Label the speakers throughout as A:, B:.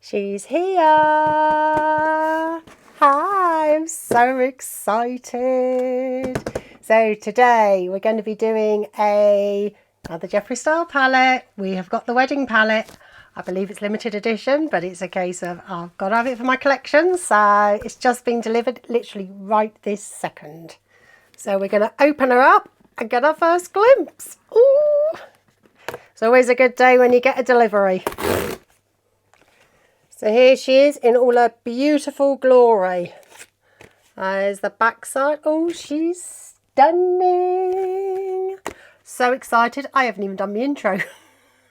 A: She's here. Hi, I'm so excited. So today we're going to be doing another JEFFREE Star palette. We have got the wedding palette. I believe it's limited edition, but it's a case of I've got to have it for my collection. So it's just been delivered literally right this second. So we're going to open her up and get our first glimpse. Ooh. It's always a good day when you get a delivery. So here she is in all her beautiful glory. There's the back side. Oh, she's stunning. So excited. I haven't even done the intro.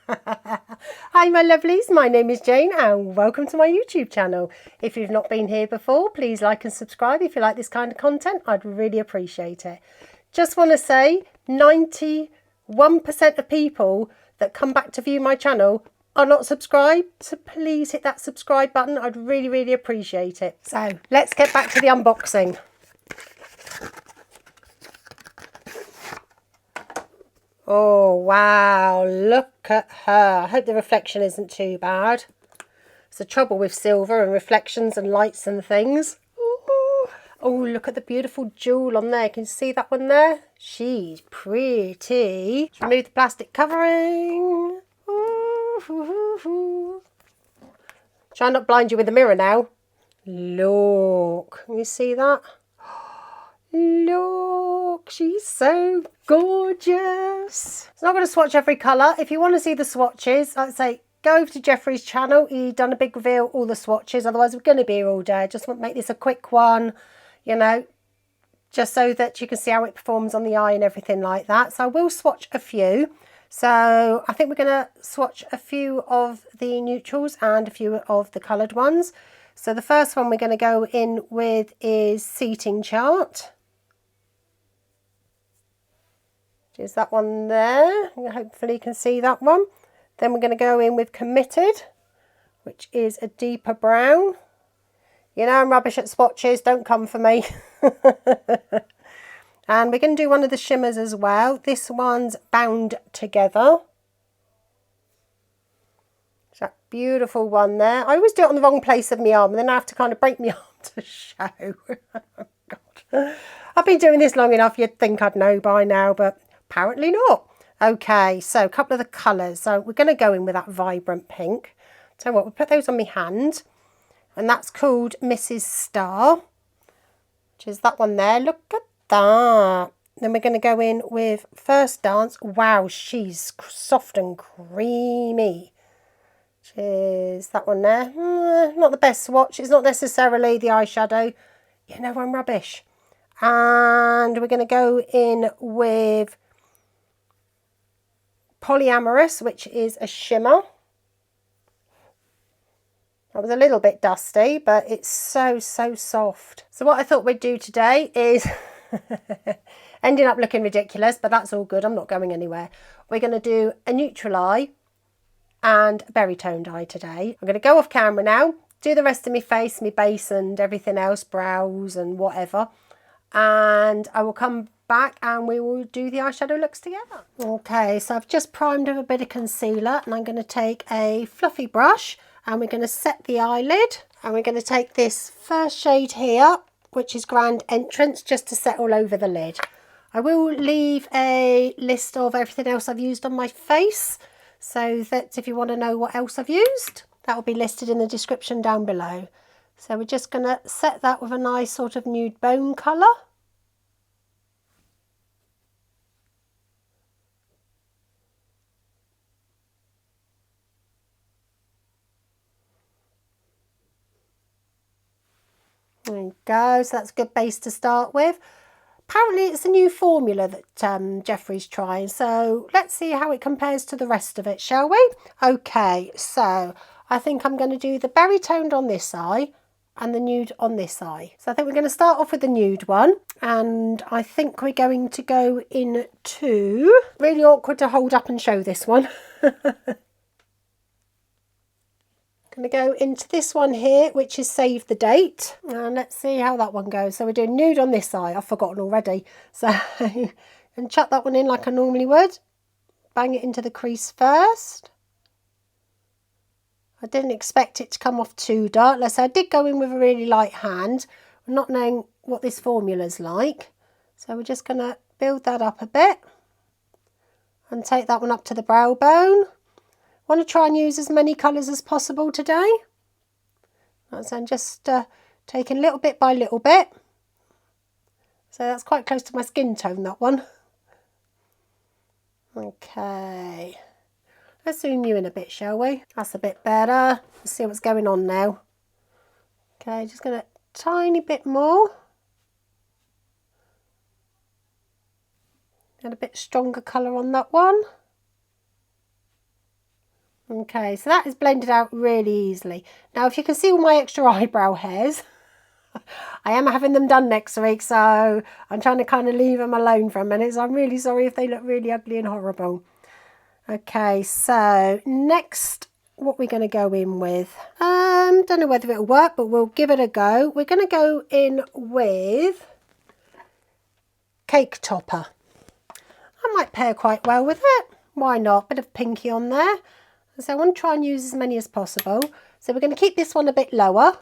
A: Hi my lovelies, my name is Jane and welcome to my YouTube channel. If you've not been here before, please like and subscribe if you like this kind of content. I'd really appreciate it. Just want to say 91% of people that come back to view my channel are not subscribed, so please hit that subscribe button. I'd really appreciate it. So let's get back to the unboxing. Oh wow, look at her. I hope the reflection isn't too bad. It's the trouble with silver and reflections and lights and things. Ooh. Oh, look at the beautiful jewel on there. Can you see that one there? She's pretty. Let's remove the plastic covering. Ooh. Try not to blind you with the mirror now. Look, can you see that? Look, she's so gorgeous. So I'm not going to swatch every colour. If you want to see the swatches, I'd say go over to Jeffree's channel. He's done a big reveal, all the swatches. Otherwise, we're going to be here all day. I just want to make this a quick one, you know, just so that you can see how it performs on the eye and everything like that. So I will swatch a few. So I think we're going to swatch a few of the neutrals and a few of the coloured ones. So the first one we're going to go in with is Seating Chart. Which is that one there. Hopefully you can see that one. Then we're going to go in with Committed, which is a deeper brown. You know I'm rubbish at swatches, don't come for me. And we're going to do one of the shimmers as well. This one's Bound Together. It's that beautiful one there. I always do it on the wrong place of my arm and then I have to kind of break my arm to show. Oh, God. I've been doing this long enough, you'd think I'd know by now, but apparently not. Okay, so a couple of the colours. So we're going to go in with that vibrant pink. So what, we'll put those on my hand. And that's called Mrs. Star, which is that one there. Look at that. Then we're going to go in with First Dance. Wow, she's soft and creamy. Which is that one there. Not the best swatch. It's not necessarily the eyeshadow. You know I'm rubbish. And we're going to go in with Polyamorous, which is a shimmer. That was a little bit dusty, but it's so soft. So what I thought we'd do today is ending up looking ridiculous, but that's all good. I'm not going anywhere. We're going to do a neutral eye and a berry toned eye today. I'm going to go off camera now, do the rest of my face, my base and everything else, brows and whatever. And I will come back and we will do the eyeshadow looks together. Okay, so I've just primed with a bit of concealer and I'm going to take a fluffy brush and we're going to set the eyelid. And we're going to take this first shade here, which is Grand Entrance, just to set all over the lid. I will leave a list of everything else I've used on my face, so that if you want to know what else I've used, that will be listed in the description down below. So we're just going to set that with a nice sort of nude bone colour. There you go, so that's a good base to start with. Apparently it's a new formula that Jeffree's trying, so let's see how it compares to the rest of it, shall we? Okay, so I think I'm going to do the berry toned on this eye and the nude on this eye. So I think we're going to start off with the nude one, and I think we're going to go into... Really awkward to hold up and show this one. Going to go into this one here, which is Save the Date, and let's see how that one goes. So we're doing nude on this eye. I've forgotten already, so and chuck that one in like I normally would. Bang it into the crease first, I didn't expect it to come off too dark. Let's say I did go in with a really light hand, not knowing what this formula's like. So we're just going to build that up a bit and take that one up to the brow bone. I want to try and use as many colours as possible today. So I'm just taking little bit by little bit. So that's quite close to my skin tone, that one. Okay. Let's zoom you in a bit, shall we? That's a bit better. Let's see what's going on now. Okay, just going to tiny bit more. And a bit stronger colour on that one. Okay, so that is blended out really easily. Now, if you can see all my extra eyebrow hairs, I am having them done next week, so I'm trying to kind of leave them alone for a minute. So I'm really sorry if they look really ugly and horrible. Okay, so next, what we're going to go in with, don't know whether it'll work, but we'll give it a go. We're going to go in with Cake Topper. That might pair quite well with it. Why not? Bit of pinky on there. So I want to try and use as many as possible. So we're going to keep this one a bit lower.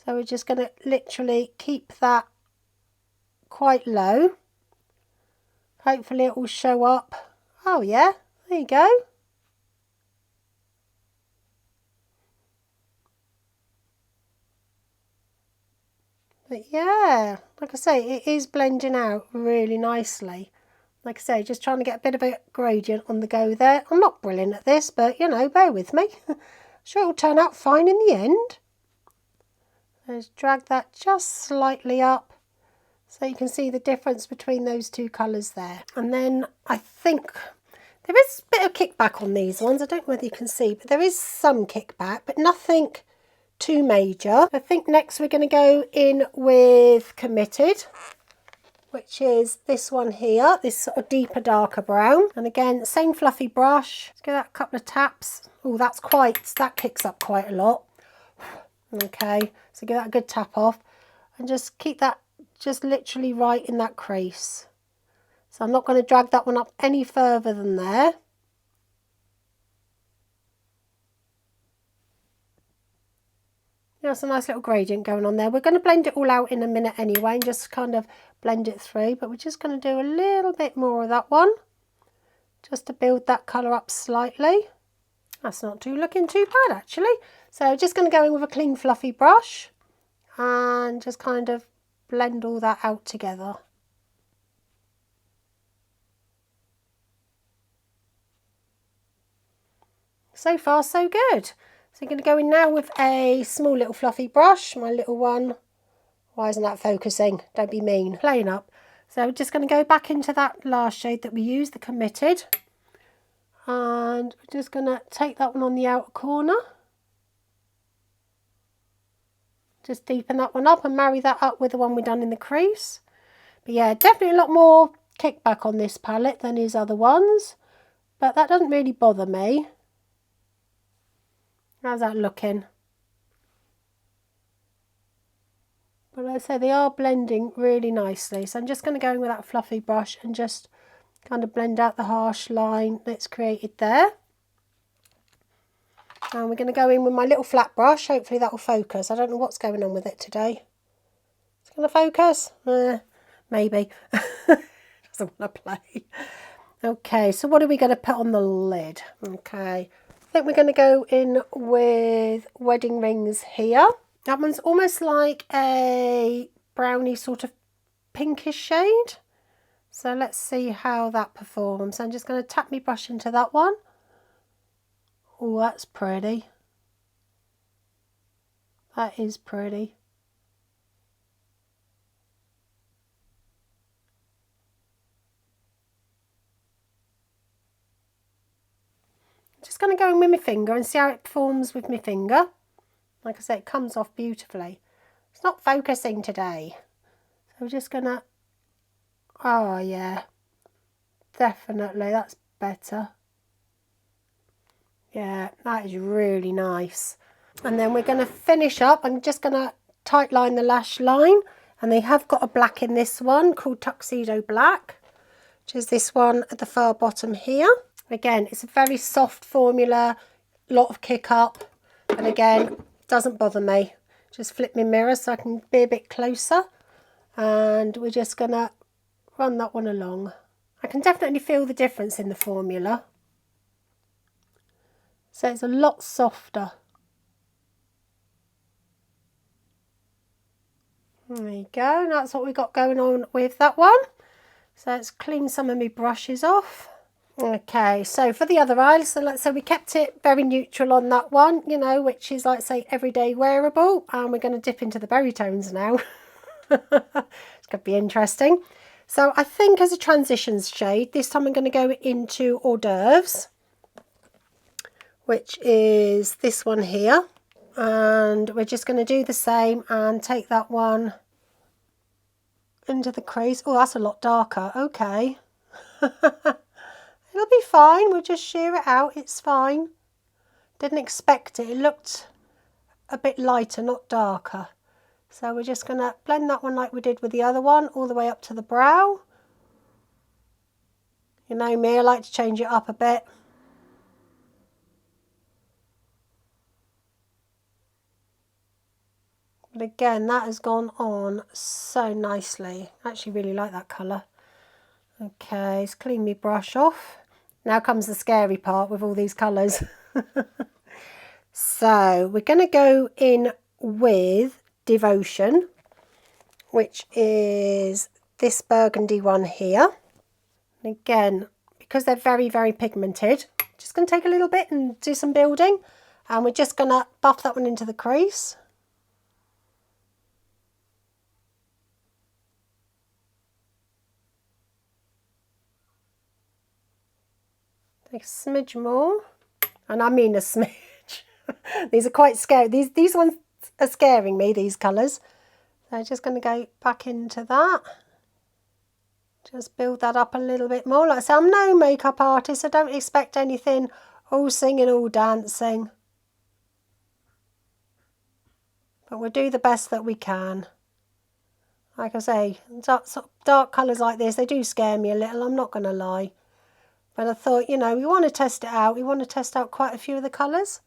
A: So we're just going to literally keep that quite low. Hopefully it will show up. Oh yeah, there you go. But yeah, like I say, it is blending out really nicely. Like I say, just trying to get a bit of a gradient on the go there. I'm not brilliant at this, but you know, bear with me. Sure it'll turn out fine in the end. Let's drag that just slightly up so you can see the difference between those two colours there. And then I think there is a bit of kickback on these ones. I don't know whether you can see, but there is some kickback, but nothing too major. I think next we're going to go in with Committed, which is this one here, this sort of deeper, darker brown. And again, same fluffy brush. Let's give that a couple of taps. Oh, that kicks up quite a lot. Okay, so give that a good tap off and just keep that just literally right in that crease. So I'm not going to drag that one up any further than there. That's a nice little gradient going on there. We're going to blend it all out in a minute anyway and just kind of blend it through, but we're just going to do a little bit more of that one just to build that colour up slightly. That's not looking too bad actually. So just going to go in with a clean fluffy brush and just kind of blend all that out together. So far so good. So I'm going to go in now with a small little fluffy brush, my little one. Why isn't that focusing? Don't be mean. Playing up. So we're just going to go back into that last shade that we used, the Committed. And we're just going to take that one on the outer corner. Just deepen that one up and marry that up with the one we've done in the crease. But yeah, definitely a lot more kickback on this palette than his other ones. But that doesn't really bother me. How's that looking? But like I say, they are blending really nicely. So I'm just going to go in with that fluffy brush and just kind of blend out the harsh line that's created there. And we're going to go in with my little flat brush. Hopefully that will focus. I don't know what's going on with it today. It's going to focus? Maybe. Doesn't want to play. Okay, so what are we going to put on the lid? Okay, I think we're going to go in with Wedding Rings here. That one's almost like a brownie sort of pinkish shade. So let's see how that performs. I'm just going to tap my brush into that one. Oh, that's pretty. That is pretty. Just going to go in with my finger and see how it performs with my finger. Like I say, it comes off beautifully. It's not focusing today. So we're just going to... Oh yeah, definitely, that's better. Yeah, that is really nice. And then we're going to finish up. I'm just going to tight line the lash line. And they have got a black in this one called Tuxedo Black, which is this one at the far bottom here. Again, it's a very soft formula. a lot of kick up, and again, doesn't bother me. Just flip my mirror so I can be a bit closer, and we're just gonna run that one along. I can definitely feel the difference in the formula. So it's a lot softer. There you go, and that's what we got going on with that one. So let's clean some of my brushes off. Okay, so for the other eye, so let's say we kept it very neutral on that one, you know, which is like say everyday wearable, and we're going to dip into the berry tones now. It's going to be interesting. So I think as a transitions shade, this time I'm going to go into hors d'oeuvres, which is this one here. And we're just going to do the same and take that one into the crease. Oh, that's a lot darker. Okay. It'll be fine. We'll just shear it out. It's fine. Didn't expect it. It looked a bit lighter, not darker. So we're just going to blend that one like we did with the other one, all the way up to the brow. You know me, I like to change it up a bit. But again, that has gone on so nicely. I actually really like that colour. Okay, let's clean my brush off. Now comes the scary part with all these colours. So we're going to go in with Devotion, which is this burgundy one here. And again, because they're very, very pigmented, just going to take a little bit and do some building. And we're just going to buff that one into the crease. Take a smidge more, and I mean a smidge. These are quite scary. These ones are scaring me, these colours. So I'm just going to go back into that. Just build that up a little bit more. Like I say, I'm no makeup artist. I don't expect anything all singing, all dancing. But we'll do the best that we can. Like I say, dark colours like this, they do scare me a little, I'm not going to lie. But I thought, you know, we want to test it out. We want to test out quite a few of the colours.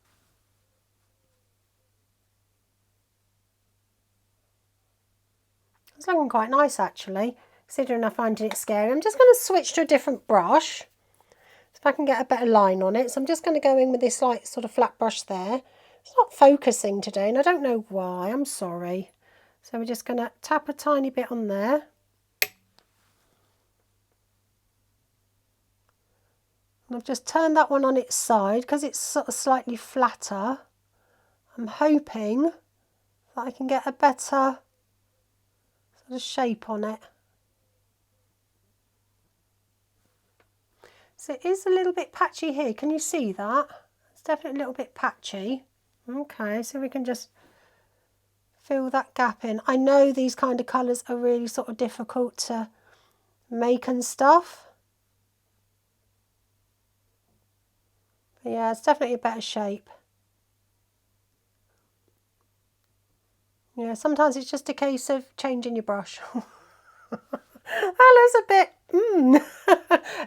A: It's looking quite nice actually, considering I find it scary. I'm just going to switch to a different brush, so if I can get a better line on it. So I'm just going to go in with this light sort of flat brush there. It's not focusing today, and I don't know why, I'm sorry. So we're just going to tap a tiny bit on there. And I've just turned that one on its side because it's sort of slightly flatter. I'm hoping that I can get a better sort of shape on it. So it is a little bit patchy here. Can you see that? It's definitely a little bit patchy. Okay, so we can just fill that gap in. I know these kind of colours are really sort of difficult to make and stuff. But yeah, it's definitely a better shape. Yeah, sometimes it's just a case of changing your brush. That looks a bit...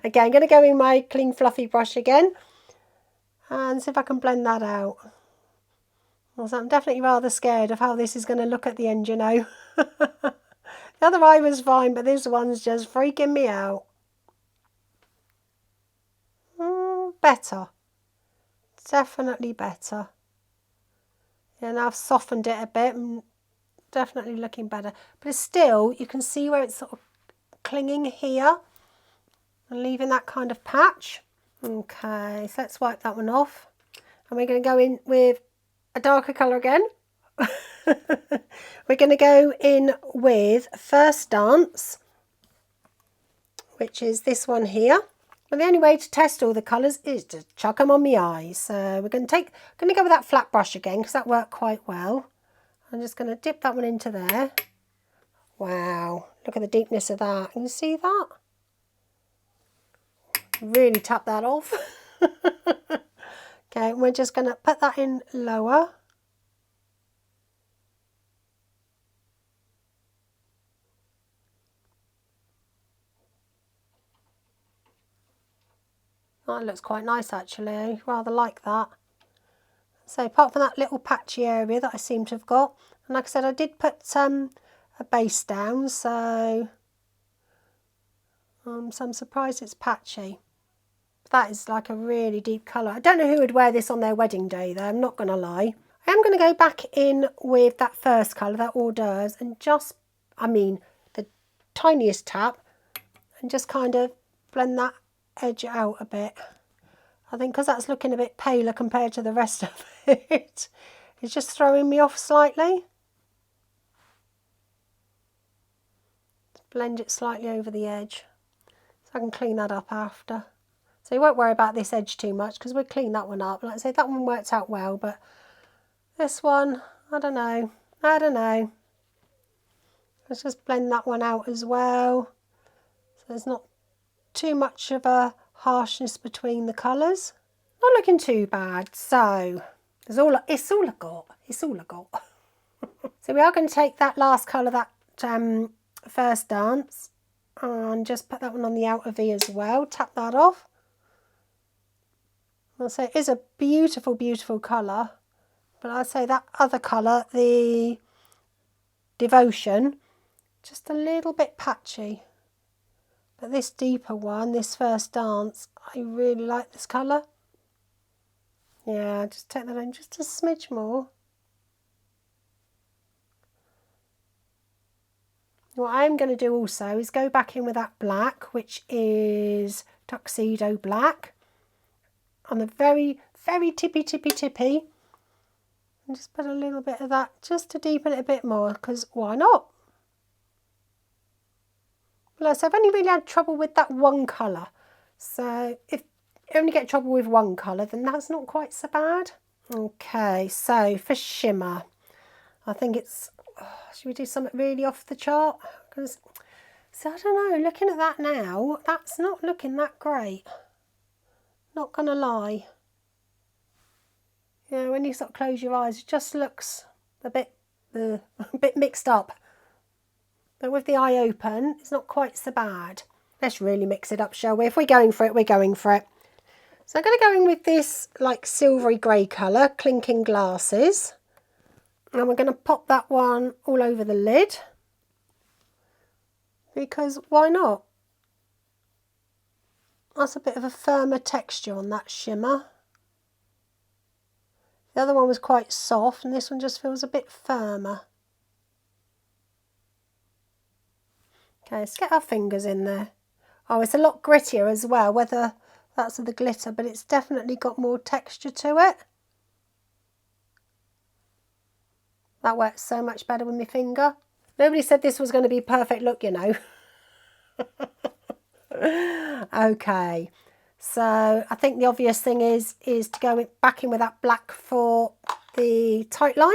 A: Again, I'm going to go in my clean fluffy brush again and see if I can blend that out. Also, I'm definitely rather scared of how this is going to look at the end, you know. The other eye was fine, but this one's just freaking me out. Better. Definitely better. Yeah, now I've softened it a bit. Definitely looking better. But it's still, you can see where it's sort of clinging here and leaving that kind of patch. Okay, so let's wipe that one off. And we're going to go in with a darker colour again. We're going to go in with First Dance, which is this one here. And the only way to test all the colours is to chuck them on my eyes. So we're going to go with that flat brush again because that worked quite well. I'm just going to dip that one into there. Wow, look at the deepness of that. Can you see that? Really tap that off. Okay, we're just going to put that in lower. That looks quite nice actually. I rather like that. So apart from that little patchy area that I seem to have got, and like I said, I did put a base down, so I'm surprised it's patchy. That is like a really deep colour. I don't know who would wear this on their wedding day though, I'm not going to lie. I am going to go back in with that first colour, that hors d'oeuvres, and just, the tiniest tap, and just kind of blend that edge out a bit. I think because that's looking a bit paler compared to the rest of it, it's just throwing me off slightly. Blend it slightly over the edge, so I can clean that up after. So you won't worry about this edge too much because we'll clean that one up. Like I say, that one worked out well, but this one, I don't know. Let's just blend that one out as well, so there's not too much of a harshness between the colours. Not looking too bad. So it's all I got. So we are going to take that last colour, that first dance, and just put that one on the outer V as well. Tap that off. I'll say it is a beautiful, beautiful colour, but I'd say that other colour, the Devotion, just a little bit patchy. But this deeper one, this first dance, I really like this colour. Yeah, just take that in just a smidge more. What I'm going to do also is go back in with that black, which is Tuxedo Black, on the very, very tippy, and just put a little bit of that just to deepen it a bit more, because why not? Well, so I've only really had trouble with that one colour, so if you only get trouble with one colour, then that's not quite so bad. Okay, so for shimmer, I think it's, should we do something really off the chart? Because, so I don't know, looking at that now, that's not looking that great. Not gonna lie. Yeah, when you sort of close your eyes, it just looks a bit mixed up. But with the eye open, it's not quite so bad. Let's really mix it up, shall we? If we're going for it, we're going for it. So I'm going to go in with this like silvery grey colour, Clinking Glasses. And we're going to pop that one all over the lid. Because why not? That's a bit of a firmer texture on that shimmer. The other one was quite soft and this one just feels a bit firmer. Okay, let's get our fingers in there. Oh, it's a lot grittier as well, whether that's the glitter, but it's definitely got more texture to it. That works so much better with my finger. Nobody said this was going to be a perfect look, you know. Okay, so I think the obvious thing is to go back in with that black for the tight line.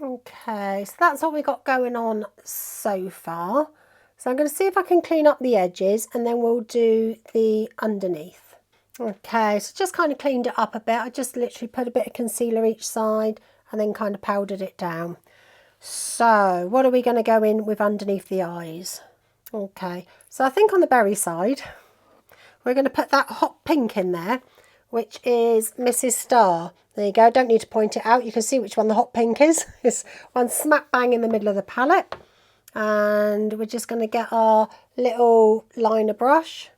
A: Okay, so that's what we got going on so far. So I'm going to see if I can clean up the edges and then we'll do the underneath. Okay, so just kind of cleaned it up a bit. I just literally put a bit of concealer each side and then kind of powdered it down. So what are we going to go in with underneath the eyes? Okay, so I think on the berry side, we're going to put that hot pink in there, which is Mrs. Star. There you go, don't need to point it out. You can see which one the hot pink is. It's one smack bang in the middle of the palette. And we're just going to get our little liner brush.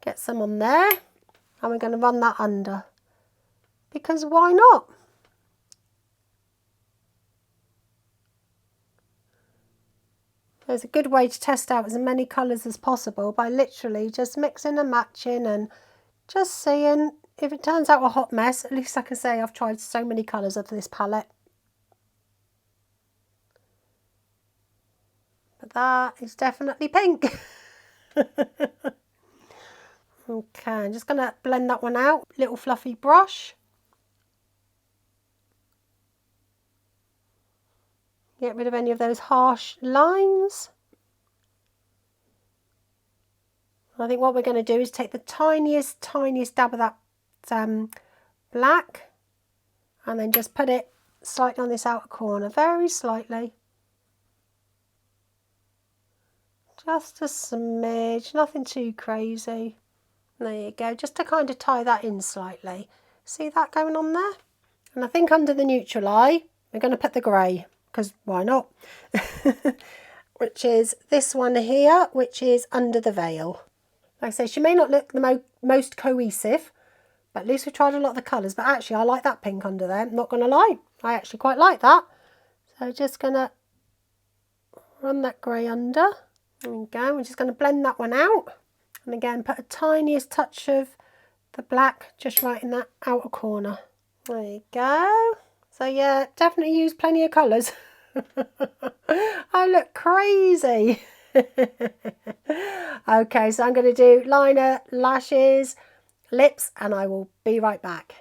A: Get some on there. And we're going to run that under. Because why not? There's a good way to test out as many colours as possible by literally just mixing and matching and just seeing. If it turns out a hot mess, at least I can say I've tried so many colours of this palette. But that is definitely pink. Okay, I'm just going to blend that one out. Little fluffy brush. Get rid of any of those harsh lines. I think what we're going to do is take the tiniest dab of that black and then just put it slightly on this outer corner, very slightly. Just a smidge, nothing too crazy. There you go, just to kind of tie that in slightly. See that going on there? And I think under the neutral eye, we're going to put the grey, because why not? Which is this one here, which is under the veil. Like I say, she may not look the most cohesive, but at least we've tried a lot of the colours. But actually, I like that pink under there. I'm not going to lie. I actually quite like that. So just going to run that grey under. There we go. We're just going to blend that one out. And again, put a tiniest touch of the black just right in that outer corner. There you go. So yeah, definitely use plenty of colours. I look crazy. Okay, so I'm going to do liner, lashes, lips, and I will be right back.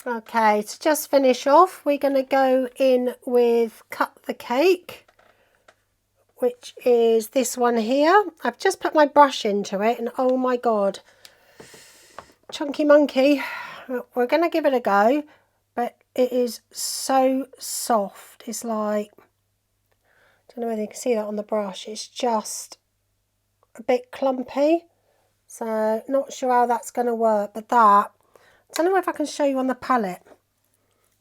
A: Okay, to just finish off, we're going to go in with Cut the Cake, which is this one here. I've just put my brush into it, and oh my god, chunky monkey. We're going to give it a go, but it is so soft. It's like, I don't know whether you can see that on the brush. It's just a bit clumpy. So not sure how that's going to work, but that, I don't know if I can show you on the palette,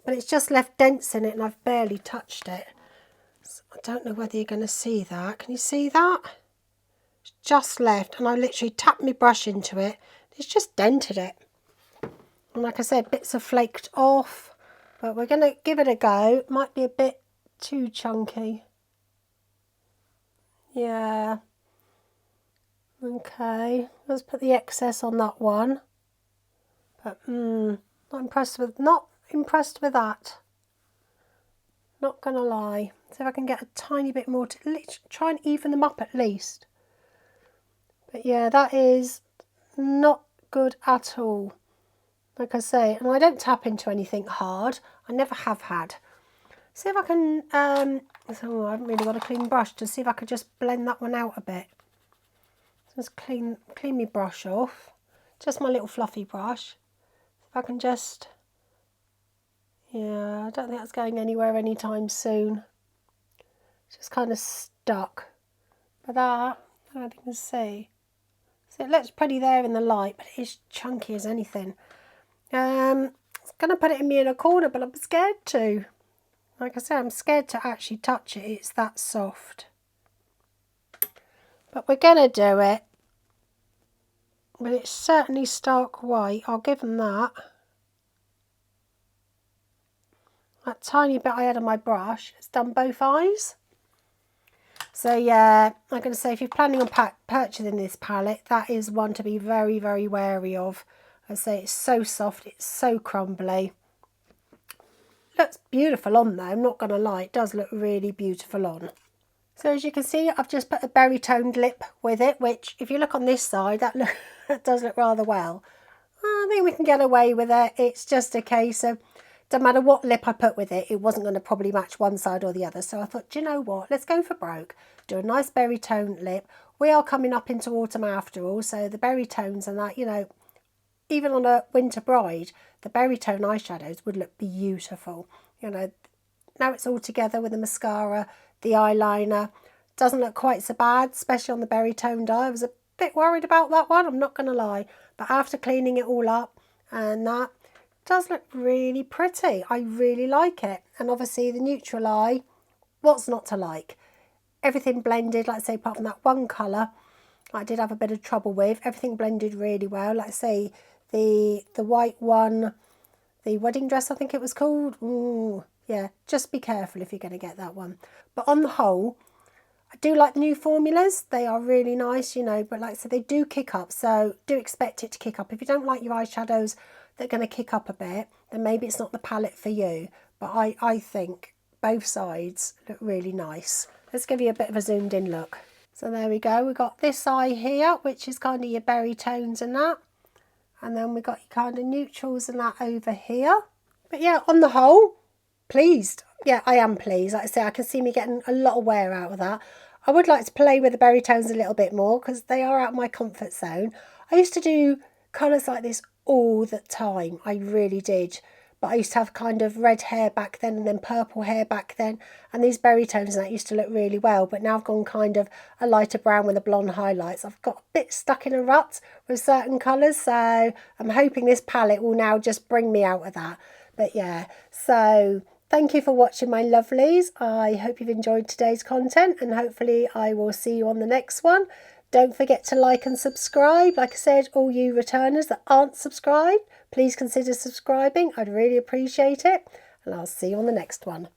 A: but it's just left dents in it and I've barely touched it. So I don't know whether you're going to see that. Can you see that? It's just left, and I literally tapped my brush into it. It's just dented it. And like I said, bits are flaked off, but we're going to give it a go. It might be a bit too chunky. Yeah. Okay, let's put the excess on that one. But not impressed with that. Not gonna lie. See if I can get a tiny bit more to try and even them up at least. But yeah, that is not good at all. Like I say, and I don't tap into anything hard. I never have had. See if I can, so I haven't really got a clean brush to see if I could just blend that one out a bit. Just clean my brush off. Just my little fluffy brush. If I can just, yeah, I don't think that's going anywhere anytime soon. It's just kind of stuck. But that, I don't know if you can see. So it looks pretty there in the light, but it is chunky as anything. I was going to put it in my inner corner, but I'm scared to. Like I said, I'm scared to actually touch it. It's that soft. But we're going to do it. But it's certainly stark white. I'll give them that. That tiny bit I had on my brush, it's done both eyes. So yeah, I'm going to say if you're planning on purchasing this palette, that is one to be very, very wary of. I say it's so soft, it's so crumbly. Looks beautiful on though, I'm not going to lie, it does look really beautiful on. So as you can see, I've just put a berry toned lip with it, which if you look on this side, that does look rather well. I think we can get away with it. It's just a case of, doesn't matter what lip I put with it, it wasn't going to probably match one side or the other. So I thought, do you know what, let's go for broke. Do a nice berry toned lip. We are coming up into autumn after all, so the berry tones and that, you know, even on a winter bride, the berry tone eyeshadows would look beautiful. You know, now it's all together with the mascara, the eyeliner. Doesn't look quite so bad, especially on the berry toned eye. I was a bit worried about that one, I'm not going to lie. But after cleaning it all up and that, it does look really pretty. I really like it. And obviously the neutral eye, what's not to like? Everything blended, like I say, apart from that one colour, I did have a bit of trouble with. Everything blended really well. Like I say, the white one, the wedding dress I think it was called. Ooh, yeah, just be careful if you're going to get that one. But on the whole, I do like the new formulas. They are really nice, you know, but like I said, they do kick up. So do expect it to kick up. If you don't like your eyeshadows, they're going to kick up a bit, then maybe it's not the palette for you. But I think both sides look really nice. Let's give you a bit of a zoomed in look. So there we go. We've got this eye here, which is kind of your berry tones and that. And then we've got your kind of neutrals and that over here. But yeah, on the whole, pleased. Yeah, I am pleased. Like I say, I can see me getting a lot of wear out of that. I would like to play with the berry tones a little bit more because they are out of my comfort zone. I used to do colours like this all the time. I really did. but I used to have kind of red hair back then and then purple hair back then, and these berry tones and that used to look really well, but now I've gone kind of a lighter brown with a blonde highlights. I've got a bit stuck in a rut with certain colours, so I'm hoping this palette will now just bring me out of that. But yeah, so thank you for watching, my lovelies. I hope you've enjoyed today's content, and hopefully I will see you on the next one. Don't forget to like and subscribe. Like I said, all you returners that aren't subscribed, please consider subscribing. I'd really appreciate it. And I'll see you on the next one.